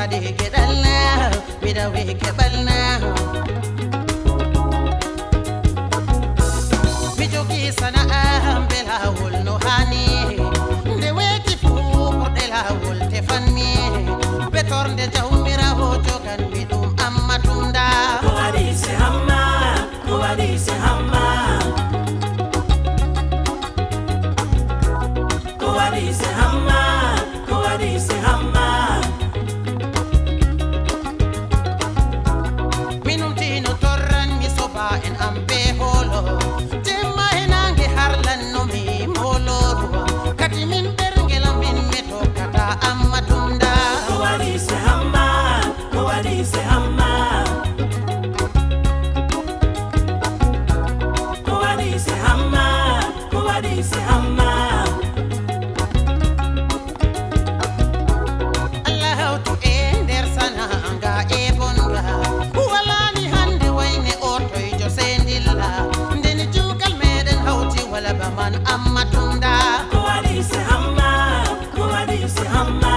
wadi gedalna bida we kebalna mi jogi sana bela wol no hani de weti fu bordela wol te fanmi betornde jawmira ho jogan bidum amma tunda ko wadi se hamma ko wadi se hamma ko wadi se hamma ko wadi se hamma minum tino torran mi soba en ambe holo temma enange harlan no mi molo kati min berngela min meto kata amma tunda ko wadi se hamma ko wadi se hamma ko wadi se hamma ko wadi se hamma Allah to ender sana anga e bonga wala ni hande wayne oto jo sendilla den jugal meden hawti wala ba man amma tunda ko wadi se hamma ko wadi se hamma